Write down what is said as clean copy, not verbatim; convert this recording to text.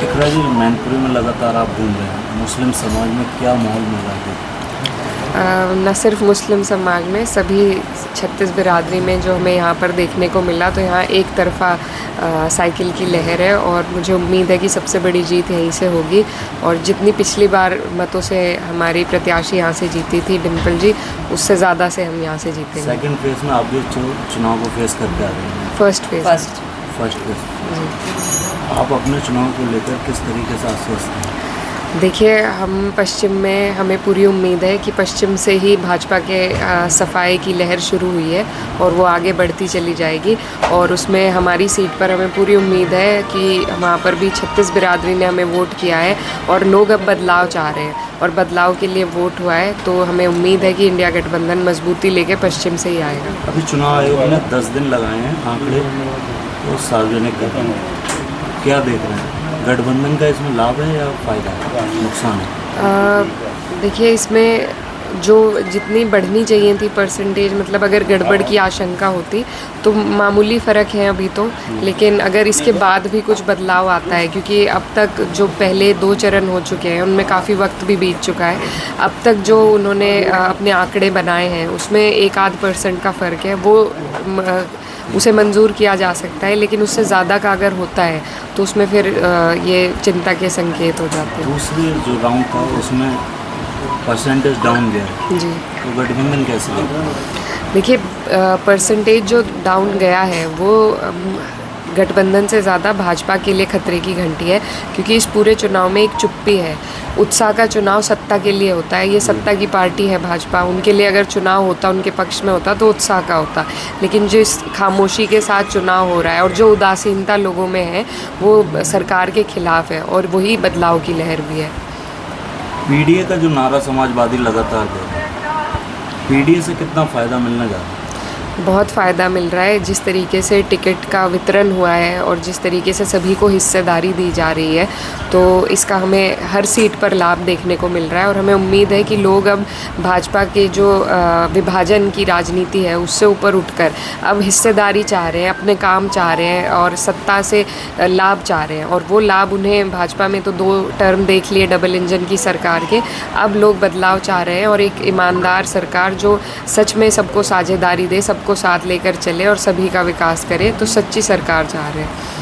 इकरा जी, मैनपुरी में लगातार आप घूम रहे हैं, मुस्लिम समाज में क्या माहौल मिल रहा है? न सिर्फ मुस्लिम समाज में, सभी छत्तीस बिरादरी में जो हमें यहाँ पर देखने को मिला, तो यहाँ एक तरफ़ा साइकिल की लहर है और मुझे उम्मीद है कि सबसे बड़ी जीत यहीं से होगी। और जितनी पिछली बार मतों से हमारी प्रत्याशी यहाँ से जीती थी डिम्पल जी, उससे ज़्यादा से हम यहाँ से जीतेंगे। सेकंड फेज में आप भी चुनाव को फेस करके आ रहे हैं। फर्स्ट फेज आप अपने चुनाव को लेकर किस तरीके से आश्वस्त हैं? देखिए, हम पश्चिम में, हमें पूरी उम्मीद है कि पश्चिम से ही भाजपा के सफाई की लहर शुरू हुई है और वो आगे बढ़ती चली जाएगी। और उसमें हमारी सीट पर हमें पूरी उम्मीद है कि वहाँ पर भी छत्तीस बिरादरी ने हमें वोट किया है और लोग अब बदलाव चाह रहे हैं और बदलाव के लिए वोट हुआ है। तो हमें उम्मीद है कि इंडिया गठबंधन मजबूती लेके पश्चिम से ही आएगा। अभी चुनाव आयोग ने 10 दिन लगाए हैं आंकड़े तो सार्वजनिक करने, क्या देख रहे हैं? गठबंधन का इसमें लाभ है या फ़ायदा है, नुकसान है? देखिए, इसमें जो जितनी बढ़नी चाहिए थी परसेंटेज, मतलब अगर गड़बड़ की आशंका होती तो मामूली फ़र्क है अभी तो, लेकिन अगर इसके बाद भी कुछ बदलाव आता है, क्योंकि अब तक जो पहले 2 चरण हो चुके हैं उनमें काफ़ी वक्त भी बीत चुका है। अब तक जो उन्होंने अपने आंकड़े बनाए हैं उसमें 1-8% का फ़र्क है, वो उसे मंजूर किया जा सकता है, लेकिन उससे ज़्यादा का अगर होता है तो उसमें फिर ये चिंता के संकेत हो जाते हैं। दूसरी जो राउंड था उसमें परसेंटेज डाउन गया है, जी, तो गठबंधन कैसे लगा? देखिए, परसेंटेज जो डाउन गया है वो गठबंधन से ज़्यादा भाजपा के लिए खतरे की घंटी है, क्योंकि इस पूरे चुनाव में एक चुप्पी है। उत्साह का चुनाव सत्ता के लिए होता है, ये सत्ता की पार्टी है भाजपा, उनके लिए अगर चुनाव होता, उनके पक्ष में होता तो उत्साह का होता। लेकिन जिस खामोशी के साथ चुनाव हो रहा है और जो उदासीनता लोगों में है वो सरकार के खिलाफ है और वही बदलाव की लहर भी है। पीडीए का जो नारा समाजवादी लगातार दे रहा है, पीडीए से कितना फ़ायदा मिलने जा रहा है? बहुत फ़ायदा मिल रहा है। जिस तरीके से टिकट का वितरण हुआ है और जिस तरीके से सभी को हिस्सेदारी दी जा रही है, तो इसका हमें हर सीट पर लाभ देखने को मिल रहा है। और हमें उम्मीद है कि लोग अब भाजपा के जो विभाजन की राजनीति है उससे ऊपर उठकर अब हिस्सेदारी चाह रहे हैं, अपने काम चाह रहे हैं और सत्ता से लाभ चाह रहे हैं। और वो लाभ उन्हें, भाजपा में तो 2 टर्म देख लिए डबल इंजन की सरकार के, अब लोग बदलाव चाह रहे हैं और एक ईमानदार सरकार जो सच में सबको साझेदारी दे, सबको साथ लेकर चले और सभी का विकास करे, तो सच्ची सरकार चाह रहे हैं।